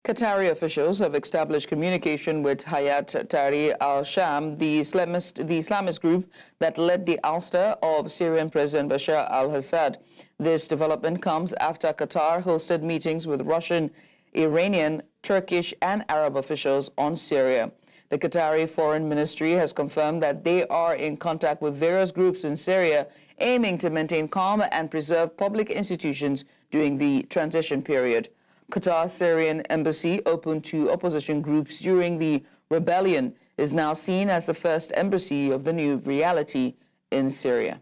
Qatari officials have established communication with Hayat Tahrir al-Sham, the Islamist group that led the ouster of Syrian President Bashar al-Assad. This development comes after Qatar hosted meetings with Russian, Iranian, Turkish and Arab officials on Syria. The Qatari Foreign Ministry has confirmed that they are in contact with various groups in Syria, aiming to maintain calm and preserve public institutions during the transition period. Qatar's Syrian embassy, open to opposition groups during the rebellion, is now seen as the first embassy of the new reality in Syria.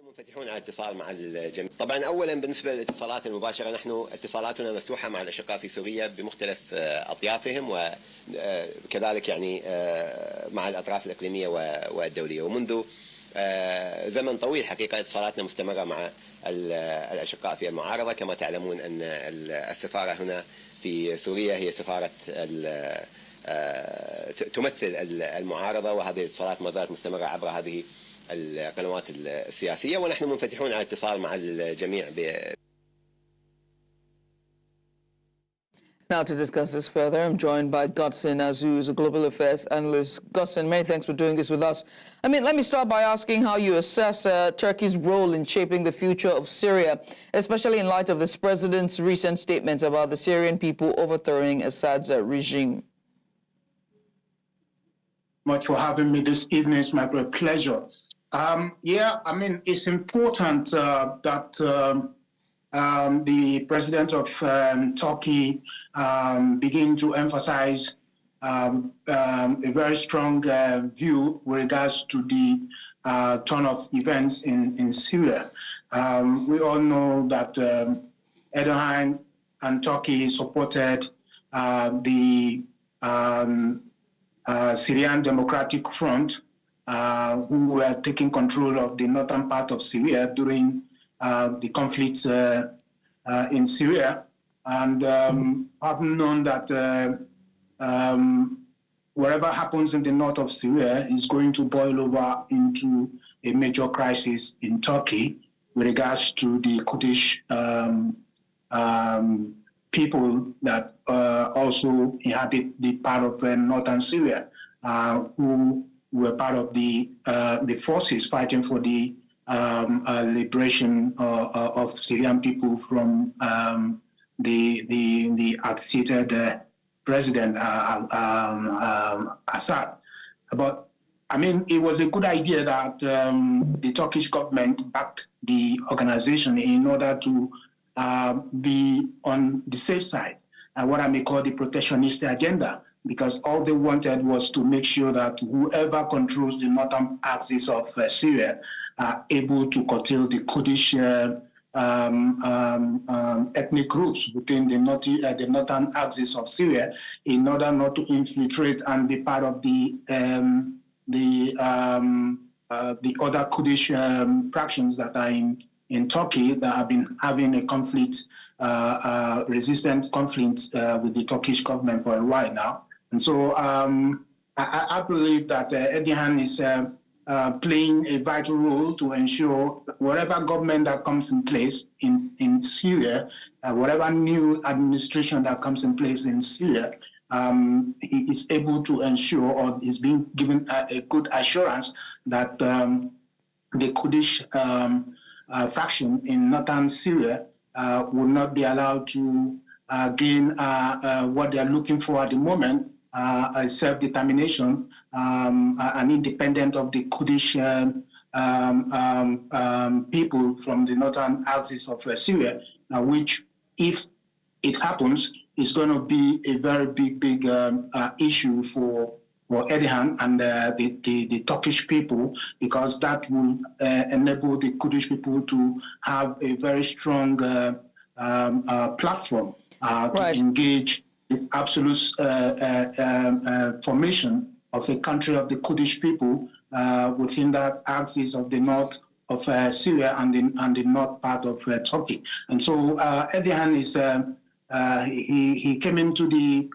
منفتحون على الاتصال مع الجميع. طبعا اولا بالنسبه للاتصالات المباشره نحن اتصالاتنا مفتوحه مع الاشقاء في سوريا بمختلف اطيافهم وكذلك يعني مع الاطراف الاقليميه والدوليه، ومنذ زمن طويل حقيقه اتصالاتنا مستمره مع الاشقاء في المعارضه. كما تعلمون ان السفاره هنا في سوريا هي سفاره تمثل المعارضه، وهذه الاتصالات ما زالت مستمره عبر هذه القنوات السياسية، ونحن منفتحون على الاتصال مع الجميع. Now to discuss this further, I'm joined by Godson Azu, who's a global affairs analyst. Godson, many thanks for doing this with us. Let me start by asking how you assess Turkey's role in shaping the future of Syria, especially in light of this president's recent statements about the Syrian people overthrowing Assad's regime. Much for having me this evening. It's my great pleasure. It's important that the president of Turkey begin to emphasize a very strong view with regards to the turn of events in Syria. We all know that Erdogan and Turkey supported the Syrian Democratic Front, who were taking control of the northern part of Syria during the conflict in Syria, and having known that whatever happens in the north of Syria is going to boil over into a major crisis in Turkey with regards to the Kurdish people that also inhabit the part of northern Syria, who were part of the forces fighting for the liberation of Syrian people from the out-seated President Assad. But it was a good idea that the Turkish government backed the organization in order to be on the safe side, what I may call the protectionist agenda, because all they wanted was to make sure that whoever controls the northern axis of Syria are able to curtail the Kurdish ethnic groups within the northern axis of Syria, in order not to infiltrate and be part of the other Kurdish fractions that are in Turkey that have been having a conflict, resistant conflict with the Turkish government for a while now. And so I believe that Erdogan is playing a vital role to ensure that whatever government that comes in place in Syria, whatever new administration that comes in place in Syria, he is able to ensure, or is being given a good assurance that the Kurdish faction in northern Syria will not be allowed to gain what they are looking for at the moment, self-determination and independent of the Kurdish people from the northern axis of Syria, which, if it happens, is going to be a very big issue for Erdogan and the Turkish people, because that will enable the Kurdish people to have a very strong platform to engage the absolute formation of a country of the Kurdish people within that axis of the north of Syria and the north part of Turkey. And so Erdogan is he came into the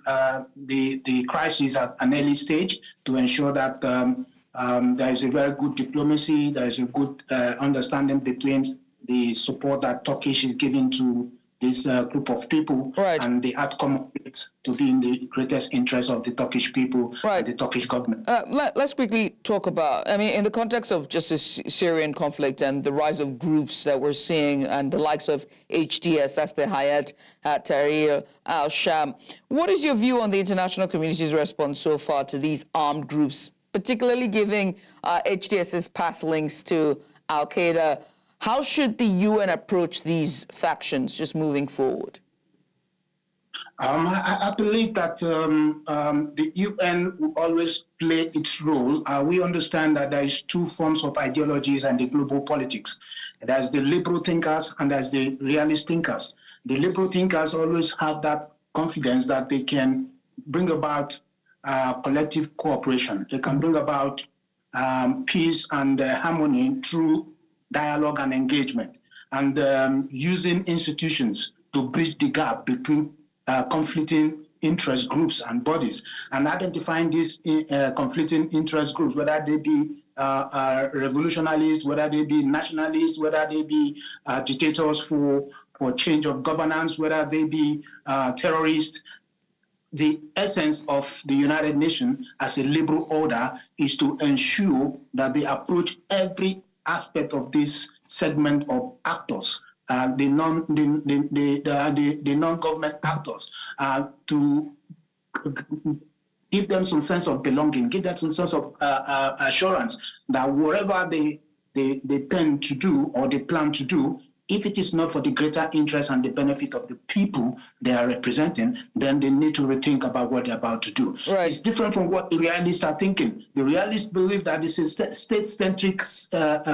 crisis at an early stage to ensure that there is a very good diplomacy, there is a good understanding between the support that Turkish is giving to this group of people, right. and the outcome of it to be in the greatest interest of the Turkish people right. and the Turkish government. Let's quickly talk about, I mean, in the context of just this Syrian conflict and the rise of groups that we're seeing and the likes of HTS, that's the Hayat Tahrir, al-Sham. What is your view on the international community's response so far to these armed groups, particularly giving HTS's past links to al-Qaeda? How should the UN approach these factions just moving forward? I believe that the UN will always play its role. We understand that there is two forms of ideologies and the global politics. There's the liberal thinkers and there's the realist thinkers. The liberal thinkers always have that confidence that they can bring about collective cooperation. They can bring about peace and harmony through dialogue and engagement, and using institutions to bridge the gap between conflicting interest groups and bodies, and identifying these conflicting interest groups, whether they be revolutionaries, whether they be nationalists, whether they be dictators for change of governance, whether they be terrorists. The essence of the United Nations as a liberal order is to ensure that they approach every aspect of this segment of actors, the non-government actors, to give them some sense of belonging, give them some sense of assurance that whatever they tend to do or they plan to do, if it is not for the greater interest and the benefit of the people they are representing, then they need to rethink about what they're about to do. Right. It's different from what the realists are thinking. The realists believe that this state-centric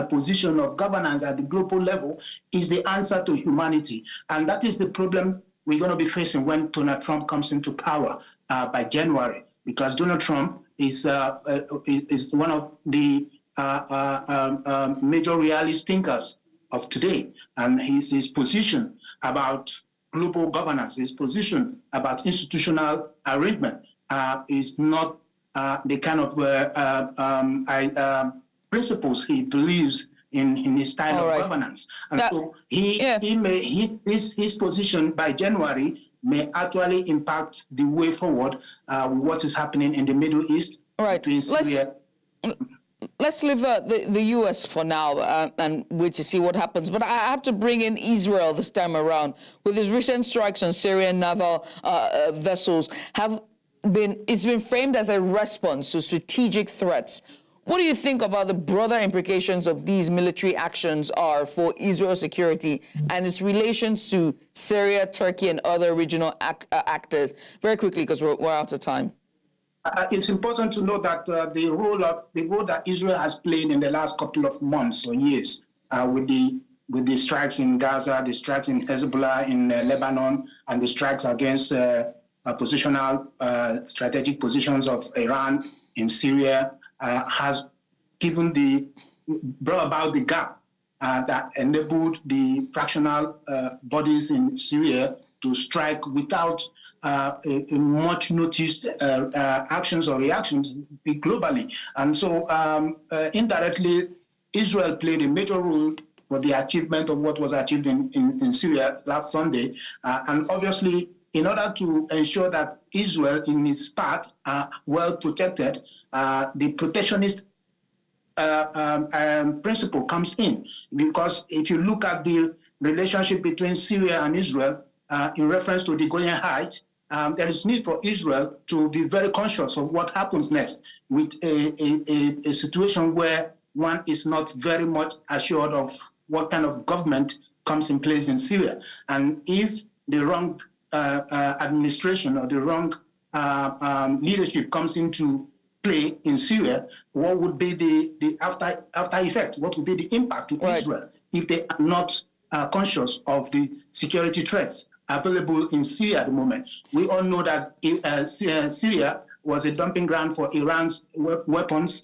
position of governance at the global level is the answer to humanity. And that is the problem we're going to be facing when Donald Trump comes into power by January, because Donald Trump is one of the major realist thinkers of today, and his position about global governance, his position about institutional arrangement is not the kind of principles he believes in his style of governance. And so his position by January may actually impact the way forward with what is happening in the Middle East, between Syria. Let's leave the U.S. for now and wait to see what happens. But I have to bring in Israel this time around. With his recent strikes on Syrian naval vessels, it's been framed as a response to strategic threats. What do you think about the broader implications of these military actions are for Israel's security and its relations to Syria, Turkey, and other regional actors? Very quickly, because we're out of time. It's important to note that the role that Israel has played in the last couple of months or years with the strikes in Gaza, the strikes in Hezbollah in Lebanon, and the strikes against positional strategic positions of Iran in Syria has brought about the gap that enabled the fractional bodies in Syria to strike without much noticed actions or reactions globally. And so indirectly, Israel played a major role for the achievement of what was achieved in Syria last Sunday. And obviously, in order to ensure that Israel in its part are well protected, the protectionist principle comes in. Because if you look at the relationship between Syria and Israel in reference to the Golan Heights, there is need for Israel to be very conscious of what happens next with a situation where one is not very much assured of what kind of government comes in place in Syria. And if the wrong administration or the wrong leadership comes into play in Syria, what would be the after effect? What would be the impact to Israel if they are not conscious of the security threats available in Syria at the moment? We all know that Syria was a dumping ground for Iran's weapons,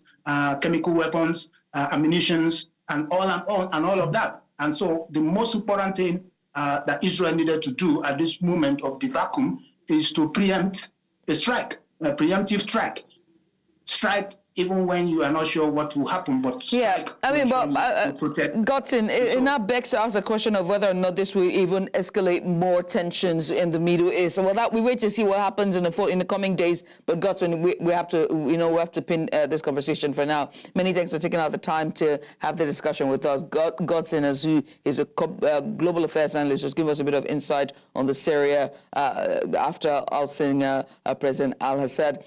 chemical weapons, ammunition, and all of that. And so the most important thing that Israel needed to do at this moment of the vacuum is to preempt a strike, a preemptive strike even when you are not sure what will happen, but yeah, I mean, but Godson, it now begs to ask the question of whether or not this will even escalate more tensions in the Middle East. Well, that we wait to see what happens in the coming days. But Godson, we have to, we have to pin this conversation for now. Many thanks for taking out the time to have the discussion with us. Godson Azu is a global affairs analyst. Just give us a bit of insight on the Syria after ousting President al-Assad.